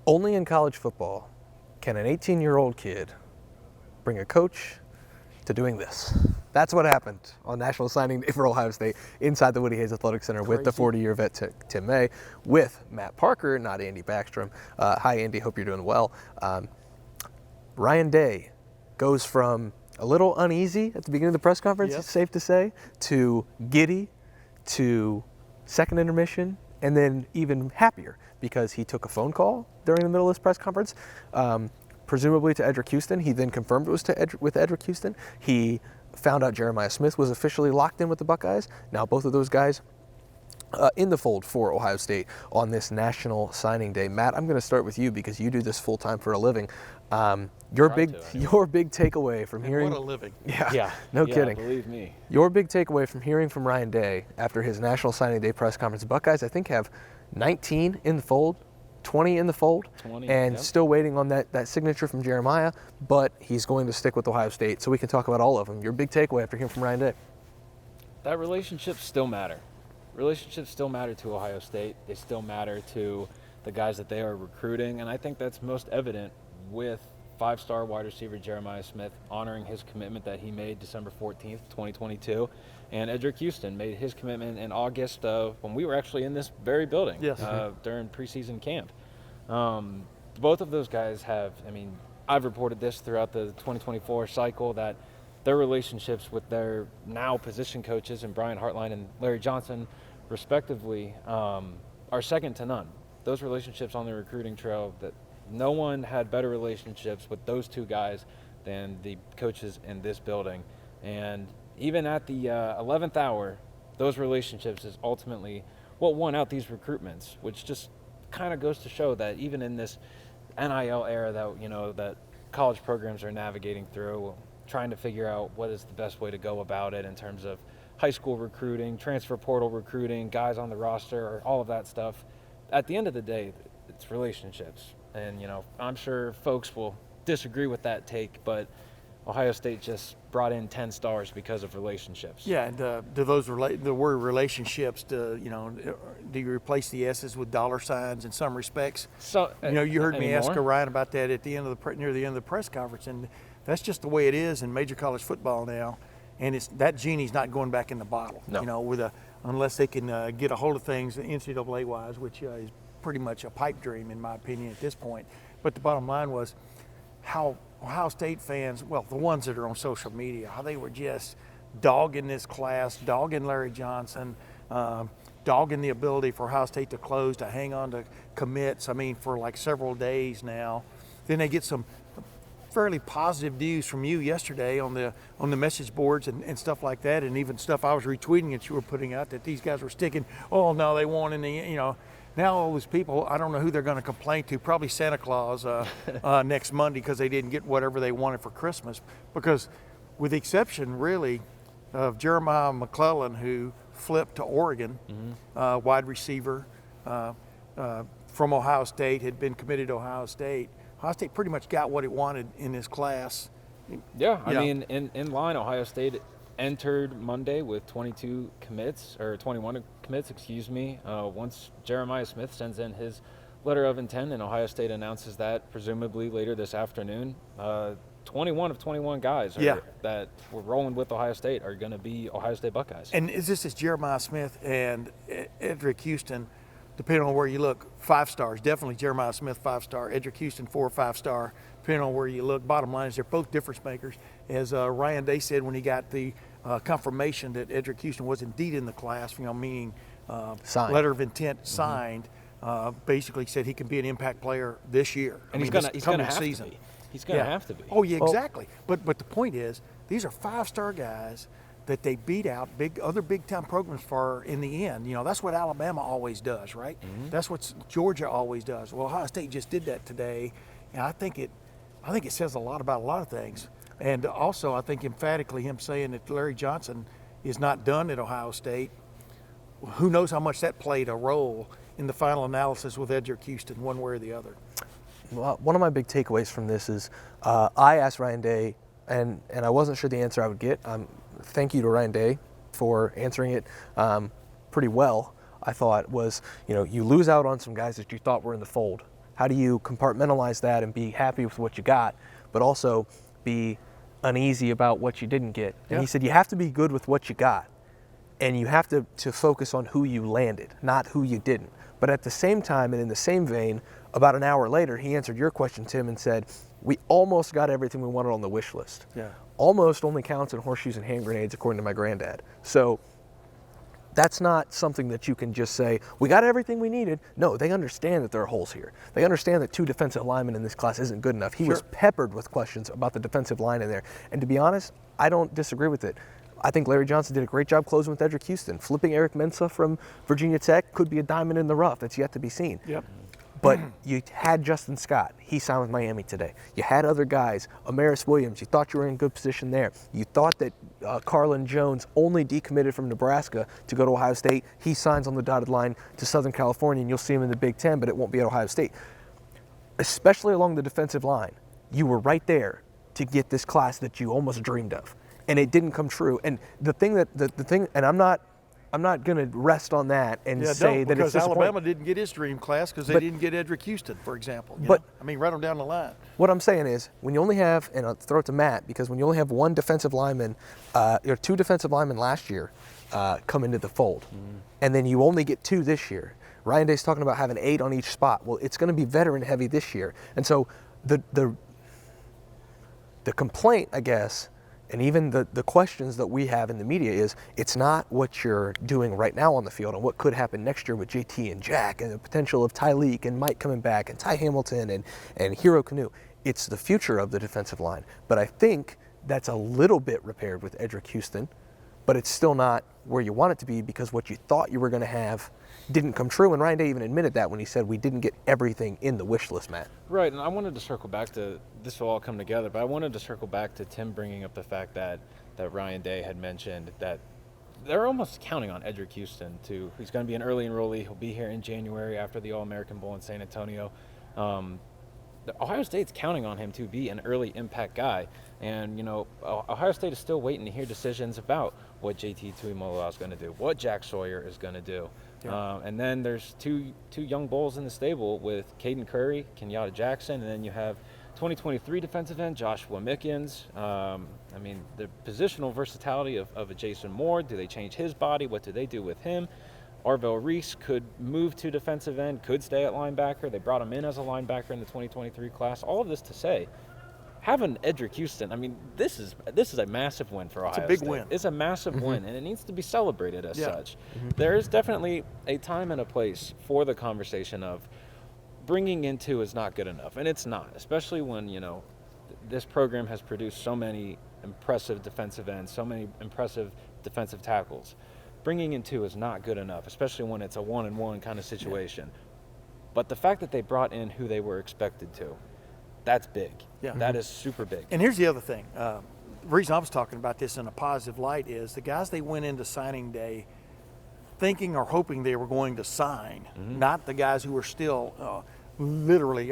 Only in college football can an 18-year-old kid bring a coach to doing this. That's what happened on National Signing Day for Ohio State inside the Woody Hayes Athletic Center with the 40-year vet Tim May, with Matt Parker, not Andy Backstrom. Hi, Andy. Hope you're doing well. Ryan Day goes from a little uneasy at the beginning of the press conference, it's safe to say, to giddy, to second intermission, and then even happier because he took a phone call during the middle of this press conference, presumably to Edric Houston. He then confirmed it was with Edric Houston. He found out Jeremiah Smith was officially locked in with the Buckeyes. Now both of those guys in the fold for Ohio State on this National Signing Day. Matt, I'm going to start with you because you do this full time for a living. Your big takeaway from hearing. What a living. Yeah, no kidding. Believe me. Your big takeaway from hearing from Ryan Day after his National Signing Day press conference. The Buckeyes, I think, have 19 in the fold, 20 in the fold, and still waiting on that signature from Jeremiah, but he's going to stick with Ohio State, so we can talk about all of them. Your big takeaway after hearing from Ryan Day. That relationships still matter. Relationships still matter to Ohio State. They still matter to the guys that they are recruiting, and I think that's most evident with five-star wide receiver Jeremiah Smith honoring his commitment that he made December 14th, 2022, and Edric Houston made his commitment in August when we were actually in this very building during preseason camp. Both of those guys have, I've reported this throughout the 2024 cycle that their relationships with their now position coaches and Brian Hartline and Larry Johnson, respectively, are second to none. Those relationships on the recruiting trail, that no one had better relationships with those two guys than the coaches in this building. And even at the 11th hour, those relationships is ultimately what won out these recruitments, which just kind of goes to show that even in this NIL era that college programs are navigating through, trying to figure out what is the best way to go about it in terms of high school recruiting, transfer portal recruiting, guys on the roster, all of that stuff. At the end of the day, it's relationships. And, I'm sure folks will disagree with that take, but Ohio State just brought in 10 stars because of relationships. Yeah, and do those the word relationships, do you replace the S's with dollar signs in some respects? So, you heard me ask anymore? Ryan about that at the end of near the end of the press conference, and that's just the way it is in major college football now. And that genie's not going back in the bottle. No. Unless they can get a hold of things NCAA wise, which is pretty much a pipe dream in my opinion at this point. But the bottom line was how Ohio State fans, well, the ones that are on social media, how they were just dogging this class, dogging Larry Johnson, dogging the ability for Ohio State to close, to hang on to commits, for like several days now. Then they get some fairly positive news from you yesterday on the message boards and stuff like that, and even stuff I was retweeting that you were putting out that these guys were sticking. Oh no, they won in the Now all those people, I don't know who they're going to complain to. Probably Santa Claus next Monday because they didn't get whatever they wanted for Christmas. Because, with the exception really of Jeremiah McClellan, who flipped to Oregon, wide receiver from Ohio State, had been committed to Ohio State. Ohio State pretty much got what it wanted in this class. Yeah. In line, Ohio State entered Monday with 21 commits, once Jeremiah Smith sends in his letter of intent and Ohio State announces that presumably later this afternoon, 21 of 21 guys that were rolling with Ohio State are going to be Ohio State Buckeyes. And this is Jeremiah Smith and Edric Houston, depending on where you look, 5 stars. Definitely Jeremiah Smith, 5-star. Edric Houston, 4 or 5-star, depending on where you look. Bottom line is they're both difference makers. As Ryan Day said when he got the confirmation that Edric Houston was indeed in the class, meaning letter of intent signed, basically said he can be an impact player this year. And he's going to have to be. He's going to have to be. Oh, yeah, exactly. But the point is, these are 5-star guys that they beat out other big-time programs for in the end. That's what Alabama always does, right? Mm-hmm. That's what Georgia always does. Well, Ohio State just did that today, and I think it says a lot about a lot of things. And also, I think emphatically him saying that Larry Johnson is not done at Ohio State. Who knows how much that played a role in the final analysis with Edric Houston, one way or the other. Well, one of my big takeaways from this is I asked Ryan Day, and I wasn't sure the answer I would get. Thank you to Ryan Day for answering it pretty well. I thought was, you lose out on some guys that you thought were in the fold How do you compartmentalize that and be happy with what you got, but also be uneasy about what you didn't get? And he said you have to be good with what you got, and you have to focus on who you landed, not who you didn't. But at the same time, and in the same vein, about an hour later, he answered your question, Tim, and said, we almost got everything we wanted on the wish list. Yeah. Almost only counts in horseshoes and hand grenades, according to my granddad. So that's not something that you can just say, we got everything we needed. No, they understand that there are holes here. They understand that 2 defensive linemen in this class isn't good enough. He was peppered with questions about the defensive line in there. And to be honest, I don't disagree with it. I think Larry Johnson did a great job closing with Edric Houston. Flipping Eric Mensah from Virginia Tech could be a diamond in the rough. That's yet to be seen. Yep. But you had Justin Scott. He signed with Miami today. You had other guys. Amaris Williams, you thought you were in good position there. You thought that Carlin Jones only decommitted from Nebraska to go to Ohio State. He signs on the dotted line to Southern California, and you'll see him in the Big Ten, but it won't be at Ohio State. Especially along the defensive line, you were right there to get this class that you almost dreamed of. And it didn't come true. And the thing, and I'm not going to rest on that and say that it's because Alabama didn't get his dream class because they didn't get Edric Houston, for example. You know? I mean, right on down the line. What I'm saying is, when you only have, and I'll throw it to Matt, because when you only have 1 defensive lineman, or 2 defensive linemen last year come into the fold, and then you only get 2 this year. Ryan Day's talking about having 8 on each spot. Well, it's going to be veteran heavy this year. And so the complaint, I guess, and even the questions that we have in the media is, it's not what you're doing right now on the field and what could happen next year with JT and Jack and the potential of Tyleek and Mike coming back and Ty Hamilton and Hero Canoe. It's the future of the defensive line. But I think that's a little bit repaired with Edric Houston, but it's still not where you want it to be because what you thought you were going to have didn't come true. And Ryan Day even admitted that when he said we didn't get everything in the wish list, Matt. Right, and I wanted to circle back to, this will all come together, but I wanted to circle back to Tim bringing up the fact that Ryan Day had mentioned that they're almost counting on Edric Houston he's going to be an early enrollee. He'll be here in January after the All-American Bowl in San Antonio. Ohio State's counting on him to be an early impact guy. And, Ohio State is still waiting to hear decisions about what JT Tuimoloau is going to do, what Jack Sawyer is going to do. Yeah. And then there's two young bulls in the stable with Caden Curry, Kenyatta Jackson, and then you have 2023 defensive end Joshua Mickens. The positional versatility of a Jason Moore. Do they change his body? What do they do with him? Arvell Reese could move to defensive end, could stay at linebacker. They brought him in as a linebacker in the 2023 class. All of this to say, having Edric Houston, this is a massive win for Ohio State. It's a big win. It's a massive win, and it needs to be celebrated as such. Mm-hmm. There is definitely a time and a place for the conversation of bringing in 2 is not good enough, and it's not, especially when, this program has produced so many impressive defensive ends, so many impressive defensive tackles. Bringing in 2 is not good enough, especially when it's a 1-and-1 kind of situation. Yeah. But the fact that they brought in who they were expected to, that's big. Yeah. That is super big. And here's the other thing. The reason I was talking about this in a positive light is the guys they went into signing day thinking or hoping they were going to sign, not the guys who were still literally,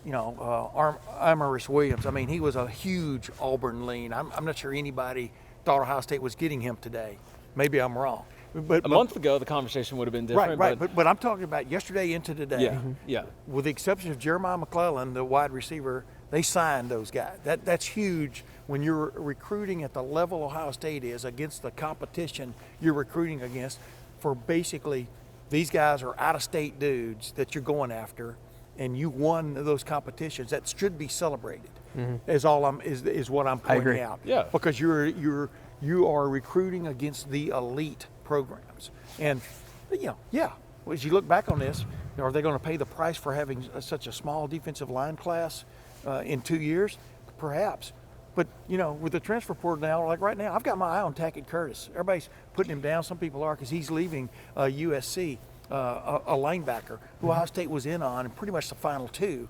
Amaris Williams. He was a huge Auburn lean. I'm not sure anybody thought Ohio State was getting him today. Maybe I'm wrong. But a month ago, the conversation would have been different. Right. But I'm talking about yesterday into today. Yeah. Yeah. With the exception of Jeremiah McClellan, the wide receiver, they signed those guys. That's huge when you're recruiting at the level Ohio State is against the competition you're recruiting against. For basically, these guys are out-of-state dudes that you're going after, and you won those competitions. That should be celebrated. Is what I'm pointing out. Yeah. Because you are recruiting against the elite programs. And, as you look back on this, are they going to pay the price for having such a small defensive line class in 2 years? Perhaps. But, with the transfer portal now, like right now, I've got my eye on Tackett Curtis. Everybody's putting him down. Some people are because he's leaving USC, a linebacker who Ohio State was in on in pretty much the final 2.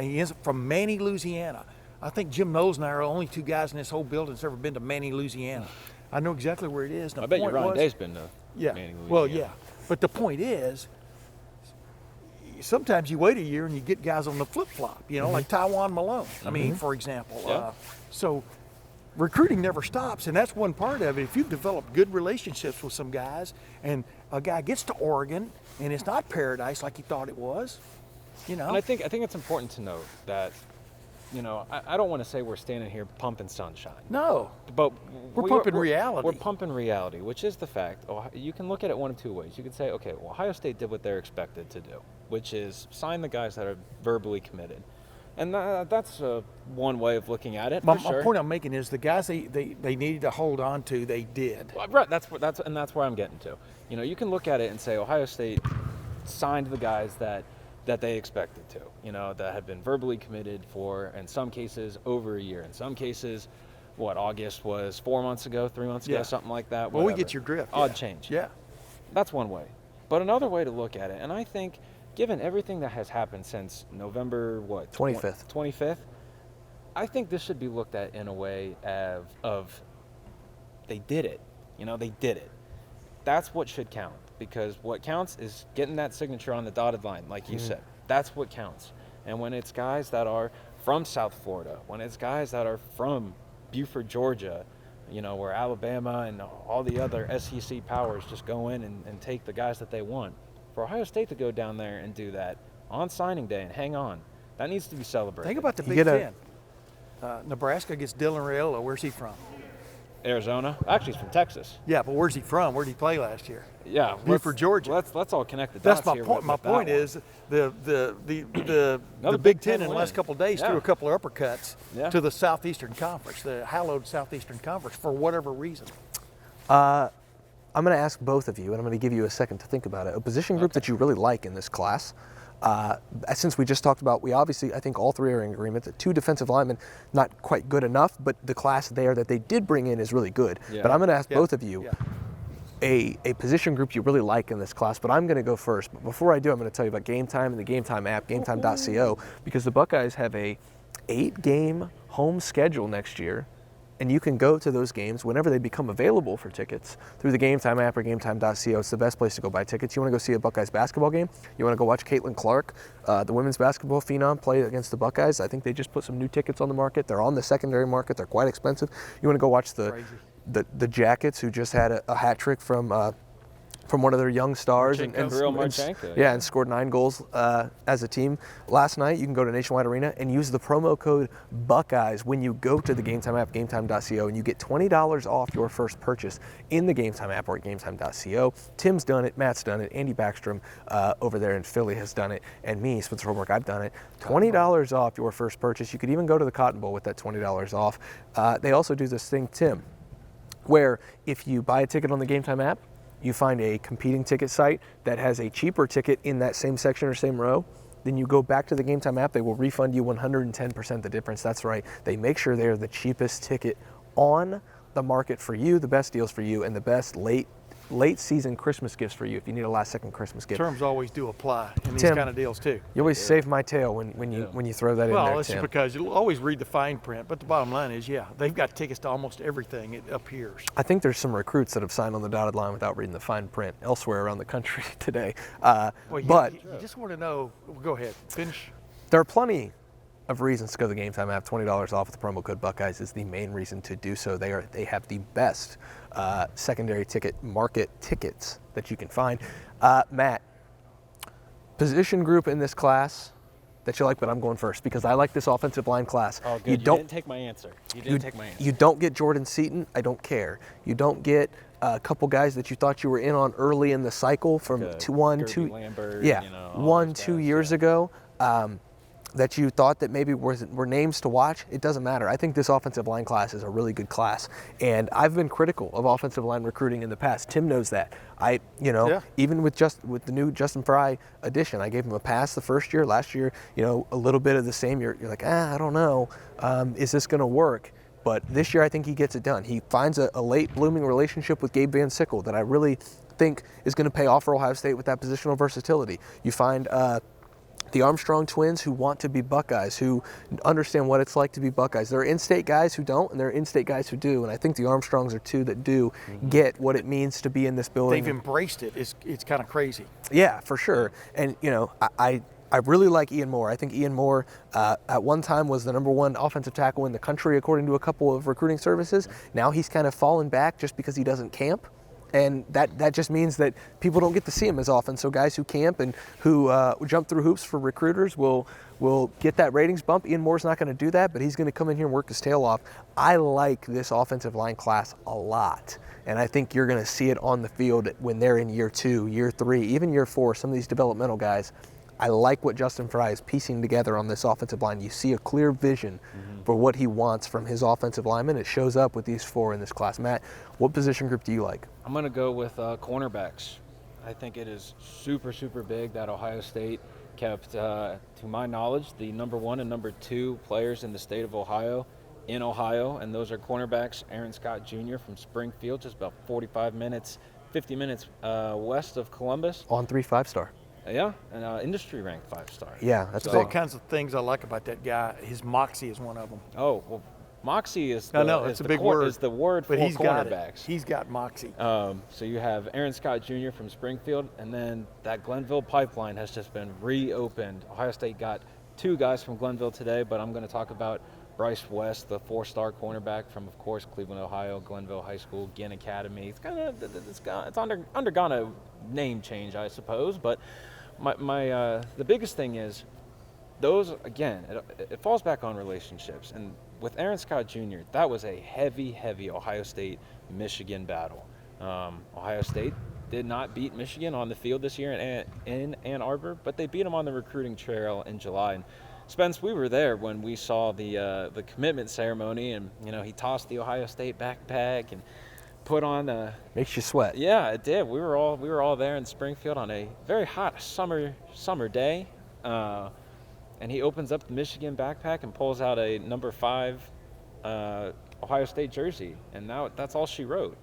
He is from Manny, Louisiana. I think Jim Knowles and I are the only 2 guys in this whole building that's ever been to Manny, Louisiana. I know exactly where it is. I bet you Ryan Day's been to Manny, Louisiana. Well, yeah. But the point is, sometimes you wait a year and you get guys on the flip-flop, like Tywan Malone, for example. Yeah. So recruiting never stops, and that's one part of it. If you've developed good relationships with some guys and a guy gets to Oregon and it's not paradise like he thought it was, You know, And I think it's important to note that, I don't want to say we're standing here pumping sunshine. no, But We're pumping reality. We're pumping reality, which is the fact. You can look at it one of two ways. You could say, okay, well, Ohio State did what they're expected to do, which is sign the guys that are verbally committed. And that's one way of looking at it. my for sure. point I'm making is the guys they needed to hold on to, they did. Well, right, that's where I'm getting to. You can look at it and say Ohio State signed the guys that they expected to. That had been verbally committed for, in some cases, over a year. In some cases, August was 4 months ago, 3 months ago, Yeah. something like that. Well, we whatever. get your drift. Odd yeah. change. Yeah. That's one way. But another way to look at it, and I think given everything that has happened since November 25th, I think this should be looked at in a way of they did it. They did it. That's what should count, because what counts is getting that signature on the dotted line, like you said. That's what counts. And when it's guys that are from South Florida, when it's guys that are from Buford, Georgia, where Alabama and all the other SEC powers just go in and take the guys that they want. For Ohio State to go down there and do that on signing day and hang on, that needs to be celebrated. Think about the Big Ten. Nebraska gets Dylan Raiola. Where's he from? Arizona. Actually, he's from Texas. Yeah, but where's he from? Where did he play last year? Yeah, Buford, Georgia. Let's all connect the That's dots my here point. with My that point one. is the Another Big Big Ten Ten in the win. last couple of days Yeah. threw a couple of uppercuts Yeah. to the Southeastern Conference, the hallowed Southeastern Conference, for whatever reason. I'm going to ask both of you, and I'm going to give you a second to think about it. A position group that you really like in this class. Since we just talked about, I think all three are in agreement that 2 defensive linemen, not quite good enough, but the class there that they did bring in is really good. Yeah. But I'm going to ask Yeah. both of you a position group you really like in this class, but I'm going to go first. But before I do, I'm going to tell you about Game Time and the Game Time app, gametime.co, because the Buckeyes have a 8-game home schedule next year. And you can go to those games whenever they become available for tickets through the Game Time app or gametime.co. It's the best place to go buy tickets. You want to go see a Buckeyes basketball game? You want to go watch Caitlin Clark, the women's basketball phenom, play against the Buckeyes? I think they just put some new tickets on the market. They're on the secondary market. They're quite expensive. You want to go watch the Jackets, who just had a hat trick from one of their young stars and scored 9 goals as a team last night. You can go to Nationwide Arena and use the promo code Buckeyes when you go to the Game Time app, gametime.co, and you get $20 off your first purchase in the Game Time app or at gametime.co. Tim's done it, Matt's done it, Andy Backstrom over there in Philly has done it, and me, Spencer Holmberg, I've done it. $20 off your first purchase. You could even go to the Cotton Bowl with that $20 off. They also do this thing, Tim, where if you buy a ticket on the Game Time app, you find a competing ticket site that has a cheaper ticket in that same section or same row, then you go back to the Game Time app, they will refund you 110% the difference. That's right. They make sure they're the cheapest ticket on the market for you, the best deals for you, and the best late season Christmas gifts for you if you need a last second Christmas gift. Terms always do apply in these Tim, kind of deals too. You always save my tail when you throw that in there, Well, it's Tim. just because you'll always read the fine print, but the bottom line is, they've got tickets to almost everything, it appears. I think there's some recruits that have signed on the dotted line without reading the fine print elsewhere around the country today. But you just want to know, go ahead, finish. there are plenty of reasons to go to the Game Time app. $20 off with the promo code Buckeyes is the main reason to do so. They have the best secondary ticket market tickets that you can find. Matt, position group in this class that you like, but I'm going first because I like this offensive line class. Oh, good. You didn't take my answer. You don't get Jordan Seaton. I don't care. You don't get a couple guys that you thought you were in on early in the cycle from Lambert, 1-2 years ago. That you thought that maybe were names to watch. It doesn't matter. I think this offensive line class is a really good class, and I've been critical of offensive line recruiting in the past. Tim knows that. Even with the new Justin Fry addition, I gave him a pass the first year. Last year, a little bit of the same. You're like, I don't know, is this going to work? But this year, I think he gets it done. He finds a late blooming relationship with Gabe Van Sickle that I really think is going to pay off for Ohio State with that positional versatility. You find the Armstrong twins who want to be Buckeyes, who understand what it's like to be Buckeyes. There are in-state guys who don't, and there are in-state guys who do, and I think the Armstrongs are 2 that do get what it means to be in this building. They've embraced it. It's kind of crazy. Yeah, for sure. And, I really like Ian Moore. I think Ian Moore at one time was the #1 offensive tackle in the country, according to a couple of recruiting services. Now he's kind of fallen back just because he doesn't camp. And that just means that people don't get to see him as often. So guys who camp and who jump through hoops for recruiters will get that ratings bump. Ian Moore's not going to do that, but he's going to come in here and work his tail off. I like this offensive line class a lot, and I think you're going to see it on the field when they're in year 2, year 3, even year 4, some of these developmental guys. I like what Justin Fry is piecing together on this offensive line. You see a clear vision for what he wants from his offensive linemen. It shows up with these 4 in this class. Matt, what position group do you like? I'm going to go with cornerbacks. I think it is super, super big that Ohio State kept, to my knowledge, the number 1 and number 2 players in the state of Ohio in Ohio, and those are cornerbacks Aaron Scott Jr. from Springfield, just about 50 minutes west of Columbus. On 3 5-star. Yeah, and industry ranked 5-star. Yeah, that's There's all kinds of things I like about that guy. His moxie is one of them. Oh, well, moxie is it's a big word. Is the word but for he's cornerbacks. Got it. He's got moxie. So you have Aaron Scott Jr. from Springfield, and then that Glenville pipeline has just been reopened. Ohio State got 2 guys from Glenville today, but I'm going to talk about Bryce West, the 4-star cornerback from, of course, Cleveland, Ohio, Glenville High School, Ginn Academy. It's undergone a name change, I suppose, but the biggest thing is those, again, it falls back on relationships. And with Aaron Scott Jr., that was a heavy Ohio State-Michigan battle. Ohio State did not beat Michigan on the field this year in Ann Arbor, but they beat them on the recruiting trail in July. And Spence, we were there when we saw the commitment ceremony, and he tossed the Ohio State backpack and put on a. Makes you sweat. Yeah, it did. We were all there in Springfield on a very hot summer day, and he opens up the Michigan backpack and pulls out a number 5 Ohio State jersey, and now that's all she wrote.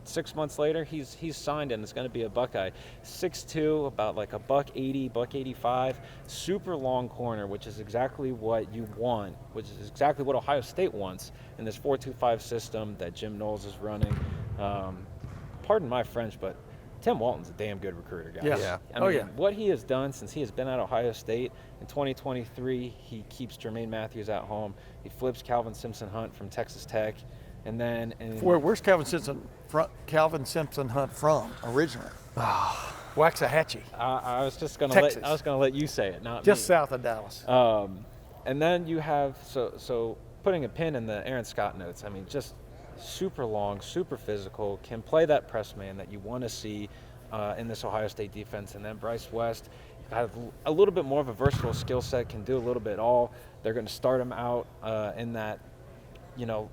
6 months later, he's signed and it's going to be a Buckeye. 6'2", about like a $180, $185, super long corner, which is exactly what you want, which is exactly what Ohio State wants in this 4-2-5 system that Jim Knowles is running. Pardon my French, but Tim Walton's a damn good recruiter, guys. Yeah. I mean, what he has done since he has been at Ohio State in 2023, he keeps Jermaine Matthews at home. He flips Calvin Simpson-Hunt from Texas Tech. And then where's Calvin Simpson Hunt from originally? Waxahachie. I was just going Texas. to let you say it, not just me. South of Dallas. And then you have so putting a pin in the Aaron Scott notes. I mean, just super long, super physical, can play that press man that you want to see in this Ohio State defense. And then Bryce West has a little bit more of a versatile skill set, can do a little bit all. They're going to start him out in that,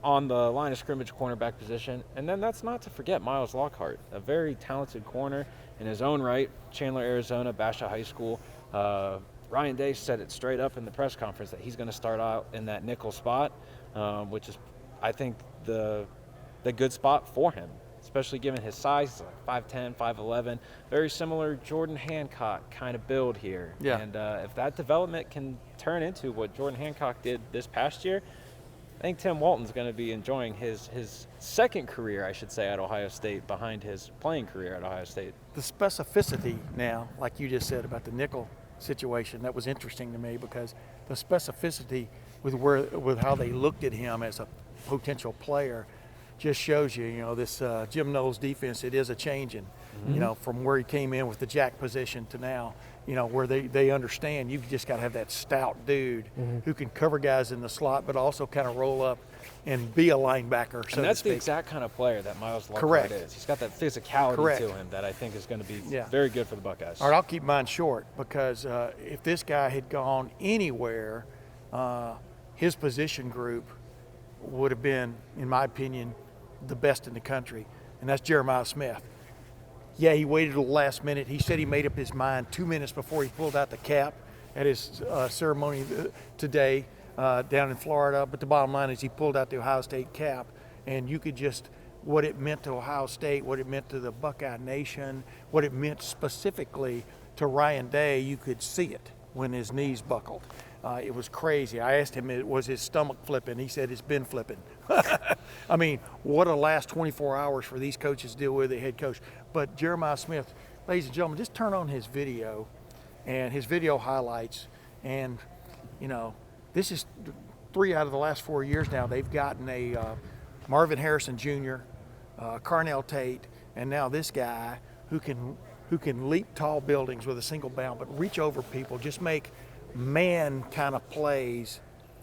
on the line of scrimmage cornerback position. And then that's not to forget Miles Lockhart, a very talented corner in his own right, Chandler, Arizona, Basha High School. Ryan Day said it straight up in the press conference that he's going to start out in that nickel spot, which is, I think, the good spot for him, especially given his size. He's like 5'10", 5'11", very similar Jordan Hancock kind of build here. Yeah. And if that development can turn into what Jordan Hancock did this past year, I think Tim Walton's going to be enjoying his second career, I should say, at Ohio State, behind his playing career at Ohio State. The specificity now, like you just said about the nickel situation, that was interesting to me, because the specificity with how they looked at him as a potential player just shows you, this Jim Knowles defense, it is a changing, from where he came in with the jack position to now, where they understand you just got to have that stout dude who can cover guys in the slot, but also kind of roll up and be a linebacker, so and that's to speak. the exact kind of player that Miles Lockhart Correct. is. He's got that physicality Correct. to him that I think is going to be very good for the Buckeyes. All right, I'll keep mine short, because if this guy had gone anywhere, his position group would have been, in my opinion, the best in the country, and that's Jeremiah Smith. Yeah, he waited till the last minute. He said he made up his mind 2 minutes before he pulled out the cap at his ceremony today down in Florida. But the bottom line is he pulled out the Ohio State cap, and you could just, what it meant to Ohio State, what it meant to the Buckeye Nation, what it meant specifically to Ryan Day, you could see it when his knees buckled. It was crazy. I asked him, was his stomach flipping? He said it's been flipping. I mean, what a last 24 hours for these coaches to deal with, the head coach. But Jeremiah Smith, ladies and gentlemen, just turn on his video and his video highlights. And, this is 3 out of the last 4 years now. They've gotten a Marvin Harrison Jr., Carnell Tate, and now this guy who can leap tall buildings with a single bound, but reach over people, just make man kind of plays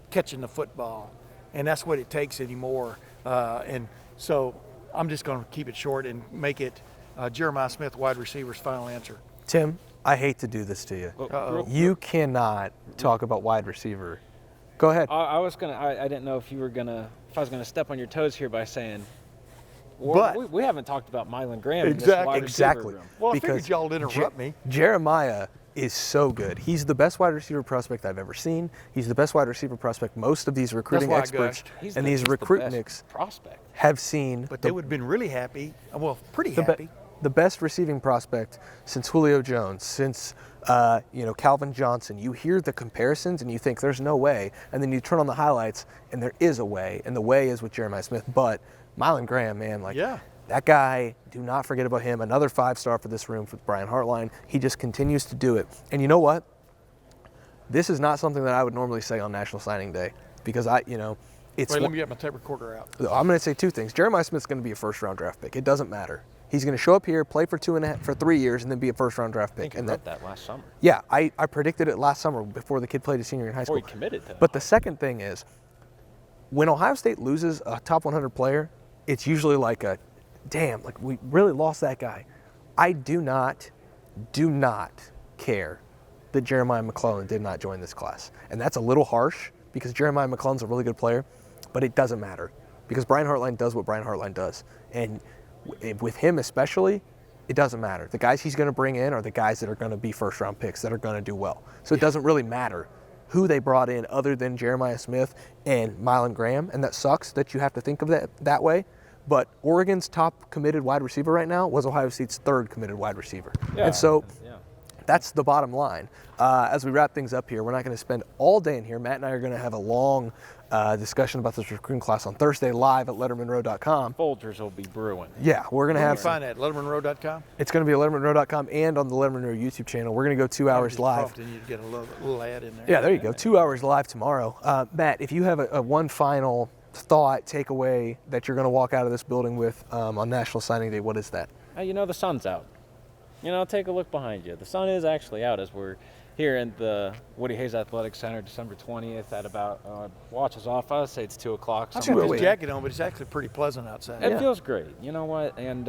catching the football. And that's what it takes anymore. And so I'm just going to keep it short and make it Jeremiah Smith, wide receiver's final answer. Tim, I hate to do this to you. You cannot talk about wide receiver. Go ahead. I didn't know if I was gonna step on your toes here by saying, But we haven't talked about Mylan Graham. In this Exactly. wide receiver Exactly. room. Well, I Because figured y'all would interrupt me. Jeremiah is so good. He's the best wide receiver prospect I've ever seen. He's the best wide receiver prospect most of these recruiting why I experts gushed. and these the recruitniks best prospect. have seen. But they would have been really happy. Well, pretty the, happy. the best receiving prospect since Julio Jones, since Calvin Johnson. You hear the comparisons and you think there's no way, and then you turn on the highlights and there is a way, and the way is with Jeremiah Smith. But Mylan Graham, man, that guy, do not forget about him. Another 5-star for this room for Brian Hartline. He just continues to do it. And you know what? This is not something that I would normally say on National Signing Day because it's. Wait, let me get my tape recorder out. I'm going to say two things. Jeremiah Smith's going to be a first-round draft pick. It doesn't matter. He's going to show up here, play for 3 years, and then be a first-round draft pick. I think you wrote that last summer. Yeah, I predicted it last summer before the kid played his senior in high school. Before he committed to it. But the second thing is, when Ohio State loses a top 100 player, it's usually like damn, like we really lost that guy. I do not care that Jeremiah McClellan did not join this class. And that's a little harsh because Jeremiah McClellan's a really good player, but it doesn't matter because Brian Hartline does what Brian Hartline does. And with him especially, it doesn't matter. The guys he's going to bring in are the guys that are going to be first-round picks that are going to do well. So it doesn't really matter who they brought in other than Jeremiah Smith and Mylan Graham, and that sucks that you have to think of that way. But Oregon's top committed wide receiver right now was Ohio State's third committed wide receiver. Yeah, and so yeah. that's the bottom line. As we wrap things up here, we're not going to spend all day in here. Matt and I are going to have a long discussion about this recruiting class on Thursday live at LettermenRow.com. Folgers will be brewing. Yeah, we're going to Where have. can you find that? LettermenRow.com? It's going to be at LettermenRow.com and on the Lettermen Row YouTube channel. We're going to go 2 hours live. Prompting you to get a little ad in there. Yeah, there you go. 2 hours live tomorrow. Matt, if you have a one final thought, takeaway that you're going to walk out of this building with on National Signing Day, what is that? The sun's out. Take a look behind you. The sun is actually out as we're here in the Woody Hayes Athletic Center, December 20th at about, watch us off, I'd say it's 2 o'clock. I've got this jacket on, but it's actually pretty pleasant outside. It feels great. You know what? And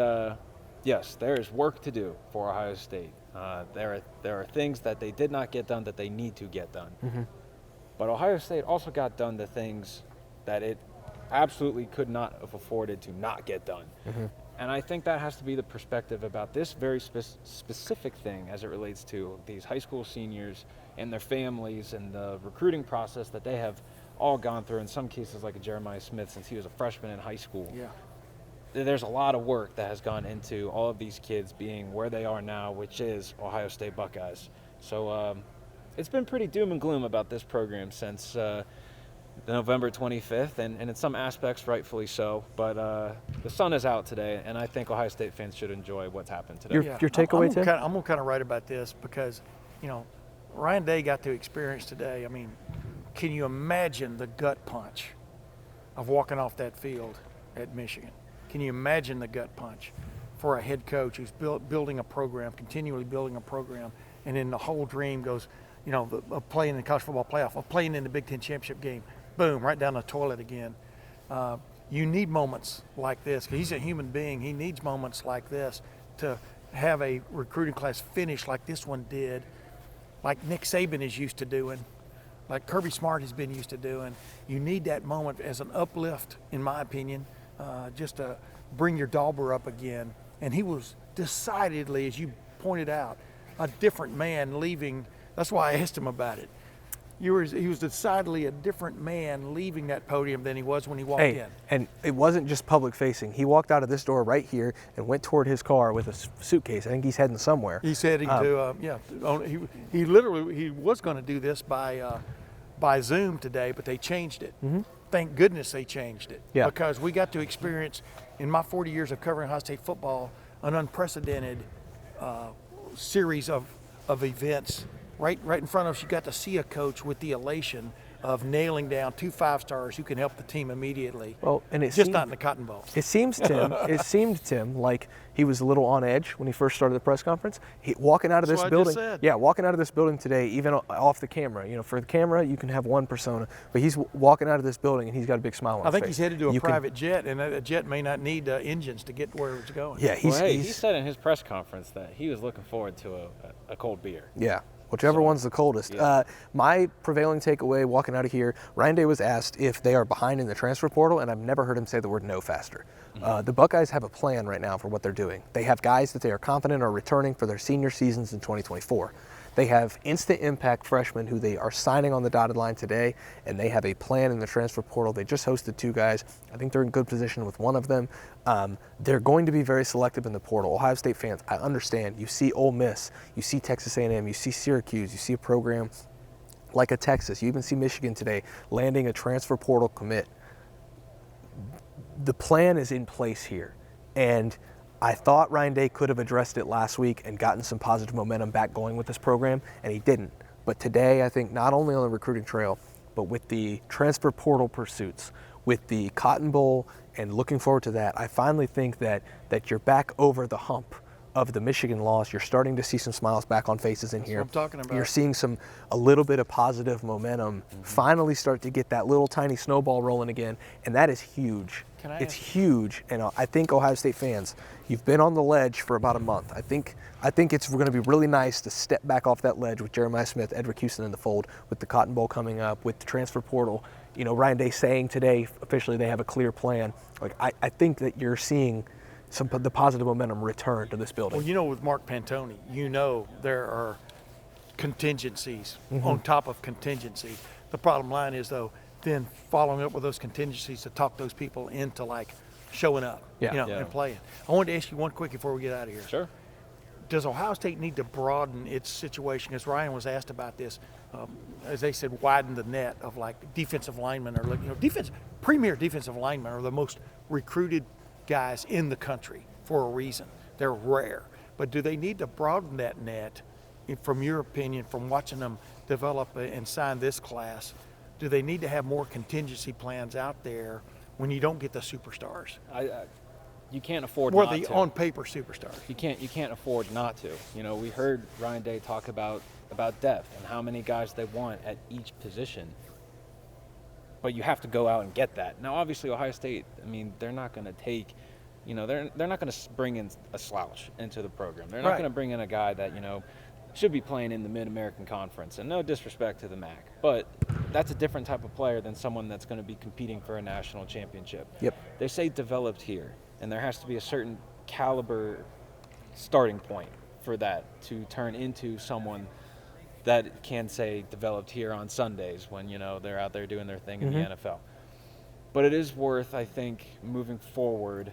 yes, there is work to do for Ohio State. There are things that they did not get done that they need to get done. Mm-hmm. But Ohio State also got done the things that it absolutely could not have afforded to not get done. Mm-hmm. And I think that has to be the perspective about this very specific thing as it relates to these high school seniors and their families and the recruiting process that they have all gone through, in some cases like a Jeremiah Smith since he was a freshman in high school. Yeah. There's a lot of work that has gone into all of these kids being where they are now, which is Ohio State Buckeyes. So it's been pretty doom and gloom about this program since November 25th, and in some aspects rightfully so, but the sun is out today, and I think Ohio State fans should enjoy what's happened today. Your takeaway, Tim? I'm going to kind of write about this because, Ryan Day got to experience today. I mean, can you imagine the gut punch of walking off that field at Michigan? Can you imagine the gut punch for a head coach who's building a program, continually building a program, and then the whole dream goes, of playing in the college football playoff, of playing in the Big Ten championship game, boom, right down the toilet again. You need moments like this. He's a human being. He needs moments like this to have a recruiting class finish like this one did, like Nick Saban is used to doing, like Kirby Smart has been used to doing. You need that moment as an uplift, in my opinion, just to bring your dauber up again. And he was decidedly, as you pointed out, a different man leaving. That's why I asked him about it. He was decidedly a different man leaving that podium than he was when he walked in. And it wasn't just public facing. He walked out of this door right here and went toward his car with a suitcase. I think he's heading somewhere. He's heading he literally was going to do this by Zoom today, but they changed it. Mm-hmm. Thank goodness they changed it. Yeah. Because we got to experience, in my 40 years of covering Ohio State football, an unprecedented series of events. Right in front of us, you got to see a coach with the elation of nailing down 2 5-stars who can help the team immediately. Well, and just not in the Cotton Bowl. It seemed, Tim, like he was a little on edge when he first started the press conference. Walking out of That's this what I building, just said. yeah, walking out of this building today, even off the camera. You know, for the camera, you can have one persona, but he's walking out of this building and he's got a big smile on his face. I think he's headed to a private jet, and a jet may not need engines to get where it's going. Yeah, he said in his press conference that he was looking forward to a cold beer. Yeah. Whichever one's the coldest. Yeah. My prevailing takeaway walking out of here, Ryan Day was asked if they are behind in the transfer portal, and I've never heard him say the word no faster. The Buckeyes have a plan right now for what they're doing. They have guys that they are confident are returning for their senior seasons in 2024. They have instant impact freshmen who they are signing on the dotted line today, and they have a plan in the transfer portal. They just hosted 2 guys. I think they're in good position with one of them. They're going to be very selective in the portal. Ohio State fans, I understand. You see Ole Miss, you see Texas A&M, you see Syracuse, you see a program like a Texas. You even see Michigan today landing a transfer portal commit. The plan is in place here, and I thought Ryan Day could have addressed it last week and gotten some positive momentum back going with this program, and he didn't. But today, I think not only on the recruiting trail, but with the transfer portal pursuits, with the Cotton Bowl, and looking forward to that, I finally think that you're back over the hump of the Michigan loss. You're starting to see some smiles back on faces in here. That's what I'm talking about. You're seeing a little bit of positive momentum finally start to get that little tiny snowball rolling again, and that is huge. It's huge, and I think Ohio State fans, you've been on the ledge for about a month. I think it's going to be really nice to step back off that ledge with Jeremiah Smith, Edric Houston in the fold, with the Cotton Bowl coming up, with the transfer portal. You know, Ryan Day saying today officially they have a clear plan. Like I think that you're seeing the positive momentum return to this building. Well, you know, with Mark Pantoni, you know there are contingencies on top of contingency. The bottom line is, though, then following up with those contingencies to talk those people into like showing up, and playing. I wanted to ask you one quick before we get out of here. Sure. Does Ohio State need to broaden its situation? As Ryan was asked about this, as they said, widen the net of like defensive linemen or premier defensive linemen are the most recruited guys in the country for a reason. They're rare. But do they need to broaden that net, from your opinion, from watching them develop and sign this class? Do they need to have more contingency plans out there when you don't get the superstars? You can't afford or not the to. on paper superstars. You can't afford not to. You know, we heard Ryan Day talk about depth and how many guys they want at each position. But you have to go out and get that. Now, obviously, Ohio State, I mean, they're not going to take, they're not going to bring in a slouch into the program. They're not going to bring in a guy that, should be playing in the Mid-American Conference. And no disrespect to the MAC, but that's a different type of player than someone that's going to be competing for a national championship. Yep. They say developed here, and there has to be a certain caliber starting point for that to turn into someone that can say developed here on Sundays when, they're out there doing their thing in the NFL. But it is worth, I think, moving forward,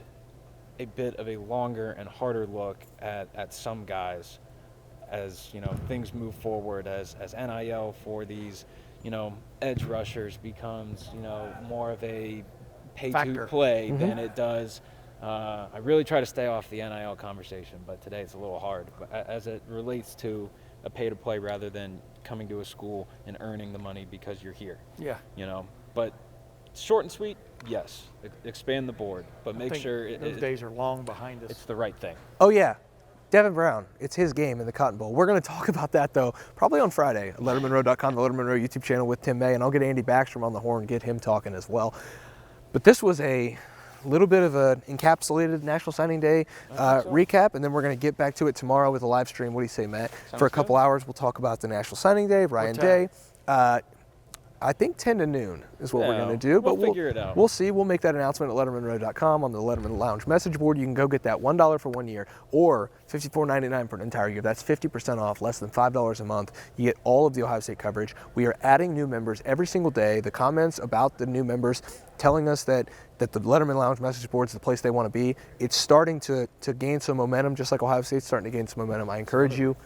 a bit of a longer and harder look at some guys as, things move forward, as NIL for these, edge rushers becomes, more of a pay-to-play than it does. I really try to stay off the NIL conversation, but today it's a little hard. But as it relates to a pay-to-play rather than coming to a school and earning the money because you're here. Yeah. But short and sweet, yes. Expand the board, but make sure those days are long behind us. It's the right thing. Oh, yeah. Devin Brown, it's his game in the Cotton Bowl. We're going to talk about that, though, probably on Friday at LettermenRow.com, the Lettermen Row YouTube channel with Tim May, and I'll get Andy Backstrom on the horn, get him talking as well. But this was a little bit of an encapsulated National Signing Day recap, and then we're going to get back to it tomorrow with a live stream. What do you say, Matt? Sounds For a couple hours, we'll talk about the National Signing Day, Ryan Day. I think 10 to noon is what we're going to do. We'll figure it out. We'll see. We'll make that announcement at LettermenRow.com on the Letterman Lounge message board. You can go get that $1 for 1 year or $54.99 for an entire year. That's 50% off, less than $5 a month. You get all of the Ohio State coverage. We are adding new members every single day. The comments about the new members telling us that the Letterman Lounge message board is the place they want to be. It's starting to gain some momentum, just like Ohio State's starting to gain some momentum. I encourage you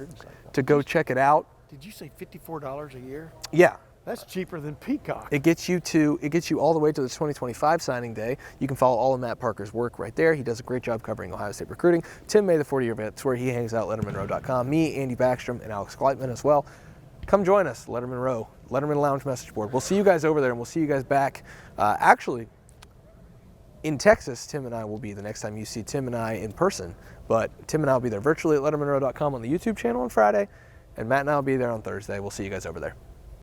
to go check it out. Did you say $54 a year? Yeah. That's cheaper than Peacock. It gets you all the way to the 2025 signing day. You can follow all of Matt Parker's work right there. He does a great job covering Ohio State recruiting. Tim May, the 40-year vet, that's where he hangs out, LettermenRow.com. Me, Andy Backstrom, and Alex Gleitman as well. Come join us, Lettermen Row, Lettermen Lounge message board. We'll see you guys over there, and we'll see you guys back. Actually, in Texas, Tim and I will be the next time you see Tim and I in person. But Tim and I will be there virtually at lettermenrow.com on the YouTube channel on Friday, and Matt and I will be there on Thursday. We'll see you guys over there.